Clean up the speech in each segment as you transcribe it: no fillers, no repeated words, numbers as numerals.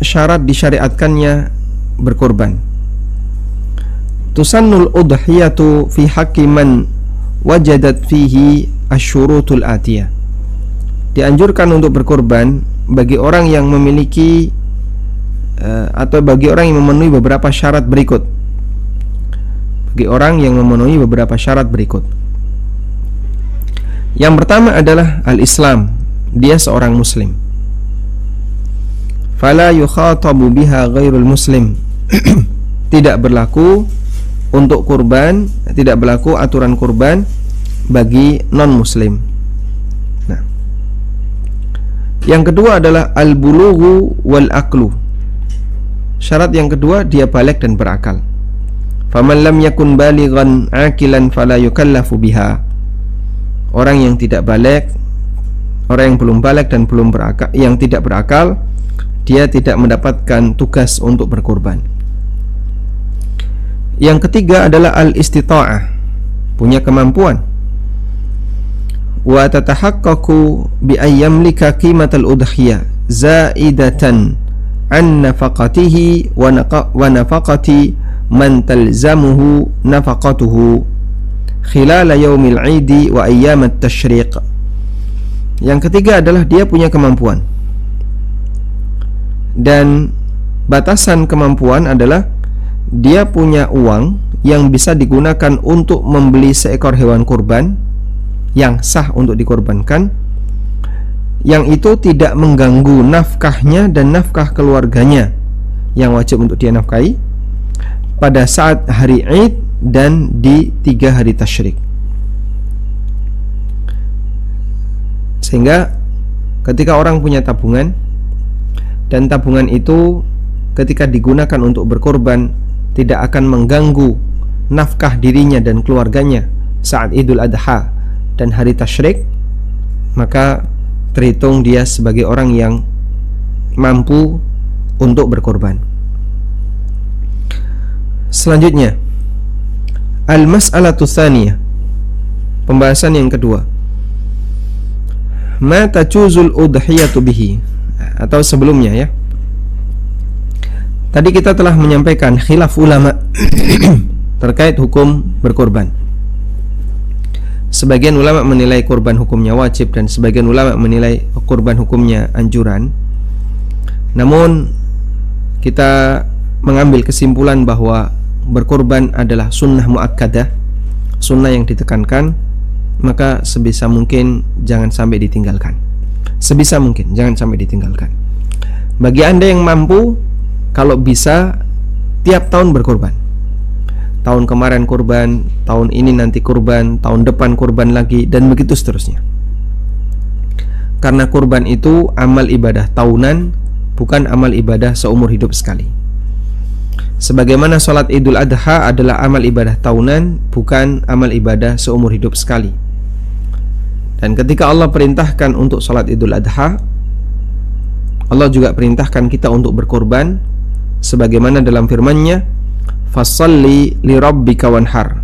syarat disyariatkannya berkorban. Tusannul udhiyatu fi haqqi man wajadat fihi asyurutul atiyah. Dianjurkan untuk berkorban bagi orang yang memiliki atau bagi orang yang memenuhi beberapa syarat berikut. Bagi orang yang memenuhi beberapa syarat berikut. Yang pertama adalah al-Islam. Dia seorang muslim. Fala yukhatabu biha ghairul muslim. Tidak berlaku untuk kurban, tidak berlaku aturan kurban bagi non-muslim. Nah, yang kedua adalah al-bulughu wal aqlu. Syarat yang kedua, dia balik dan berakal. Faman lam yakun balighan aqilan fala yukallafu biha. Orang yang tidak balik, orang yang belum balik dan belum berakal, yang tidak berakal, dia tidak mendapatkan tugas untuk berkorban. Yang ketiga adalah al-istita'ah, punya kemampuan. Wa tatahaqqaqu bi ayyamlika qimatal udhiyah zaidatan an nafaqatihi wa nafaqati man talzamuhu nafaqatuhu khilala yaumil 'idi wa ayyamat tasyriq. Yang ketiga adalah dia punya kemampuan. Dan batasan kemampuan adalah dia punya uang yang bisa digunakan untuk membeli seekor hewan kurban yang sah untuk dikorbankan, yang itu tidak mengganggu nafkahnya dan nafkah keluarganya yang wajib untuk dia nafkahi pada saat hari Id dan di 3 hari tasyrik. Sehingga ketika orang punya tabungan, dan tabungan itu ketika digunakan untuk berkorban tidak akan mengganggu nafkah dirinya dan keluarganya saat Idul Adha dan hari tasyrik, maka terhitung dia sebagai orang yang mampu untuk berkorban. Selanjutnya, al-mas'alatu tsaniyah, pembahasan yang kedua. Ma tajuzul udhiyatu bihi, atau sebelumnya ya. Tadi kita telah menyampaikan khilaf ulama terkait hukum berkorban. Sebagian ulama menilai korban hukumnya wajib dan sebagian ulama menilai korban hukumnya anjuran. Namun kita mengambil kesimpulan bahwa berkorban adalah sunnah muakkadah, sunnah yang ditekankan, maka sebisa mungkin jangan sampai ditinggalkan. Sebisa mungkin jangan sampai ditinggalkan. Bagi Anda yang mampu, kalau bisa tiap tahun berkorban. Tahun kemarin kurban, tahun ini nanti kurban, tahun depan kurban lagi, dan begitu seterusnya. Karena kurban itu amal ibadah tahunan, bukan amal ibadah seumur hidup sekali. Sebagaimana sholat Idul Adha adalah amal ibadah tahunan, bukan amal ibadah seumur hidup sekali. Dan ketika Allah perintahkan untuk sholat Idul Adha, Allah juga perintahkan kita untuk berkorban, sebagaimana dalam firman-Nya, "Fasholli li rabbika wanhar."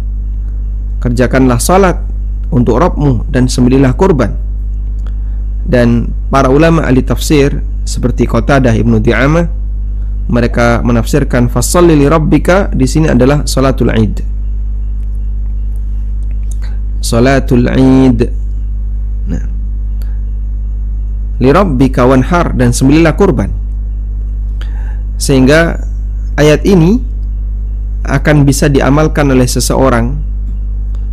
Kerjakanlah salat untuk Rabbmu dan sembelihlah kurban. Dan para ulama ahli tafsir seperti Qatadah Ibnu Di'amah, mereka menafsirkan fasholli li rabbika di sini adalah salatul Id. Salatul Id. Nah, li rabbika wanhar, dan sembelihlah kurban. Sehingga ayat ini akan bisa diamalkan oleh seseorang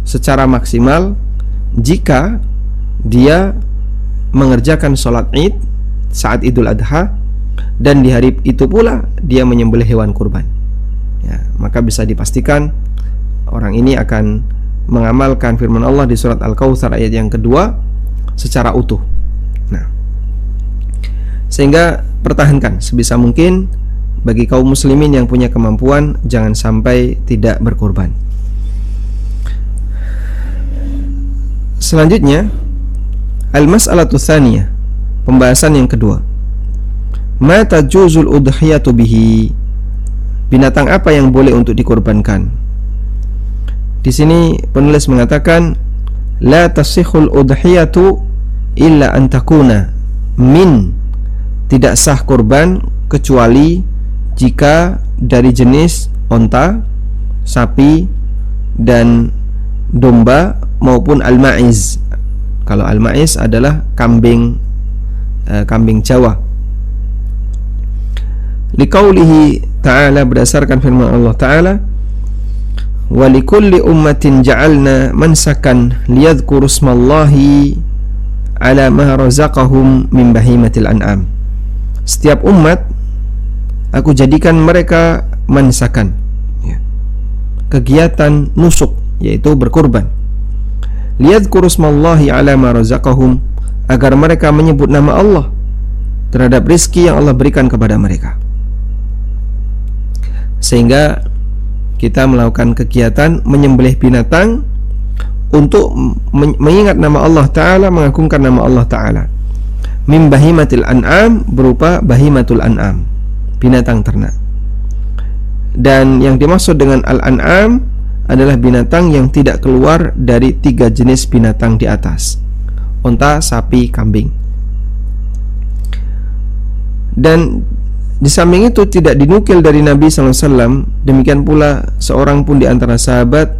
secara maksimal jika dia mengerjakan sholat Id saat Idul Adha, dan di hari itu pula dia menyembelih hewan kurban. Ya, maka bisa dipastikan orang ini akan mengamalkan firman Allah di surat Al-Kautsar ayat yang kedua secara utuh. Nah, sehingga pertahankan sebisa mungkin. Bagi kaum muslimin yang punya kemampuan, jangan sampai tidak berkorban. Selanjutnya, al-mas'alatu tsaniyah, pembahasan yang kedua. Ma tajuzul udhiyatu bihi, binatang apa yang boleh untuk dikorbankan? Di sini penulis mengatakan la tasihul udhiyatu illa an takuna min, tidak sah korban kecuali jika dari jenis onta, sapi, dan domba maupun al-ma'iz. Kalau al-ma'iz adalah kambing Jawa. Liqaulihi ta'ala, berdasarkan firman Allah Ta'ala, wa likulli ummatin ja'alna mansakan liyadhkuru ismallahi ala ma razaqahum min bahimatil an'am. Setiap umat aku jadikan mereka mansakan, kegiatan nusuk, yaitu berkurban. Liyadhkuru ismallahi ala ma razaqahum, agar mereka menyebut nama Allah terhadap rezeki yang Allah berikan kepada mereka. Sehingga kita melakukan kegiatan menyembelih binatang untuk mengingat nama Allah Ta'ala, mengagungkan nama Allah Ta'ala. Min bahimatil an'am, berupa bahimatul an'am, binatang ternak. Dan yang dimaksud dengan al-an'am adalah binatang yang tidak keluar dari 3 jenis binatang di atas: onta, sapi, kambing. Dan di samping itu tidak dinukil dari Nabi SAW, demikian pula seorang pun di antara sahabat,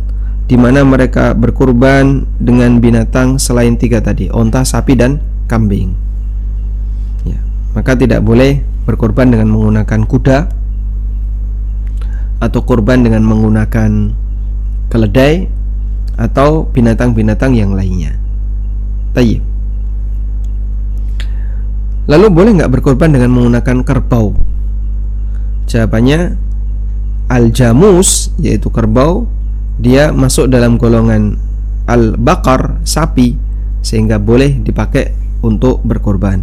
di mana mereka berkurban dengan binatang selain 3 tadi, onta, sapi, dan kambing. Ya, maka tidak boleh berkurban dengan menggunakan kuda atau kurban dengan menggunakan keledai atau binatang-binatang yang lainnya. Tayyib. Lalu boleh nggak berkorban dengan menggunakan kerbau? Jawabannya, al-jamus, yaitu kerbau, dia masuk dalam golongan al-baqar, sapi, sehingga boleh dipakai untuk berkorban.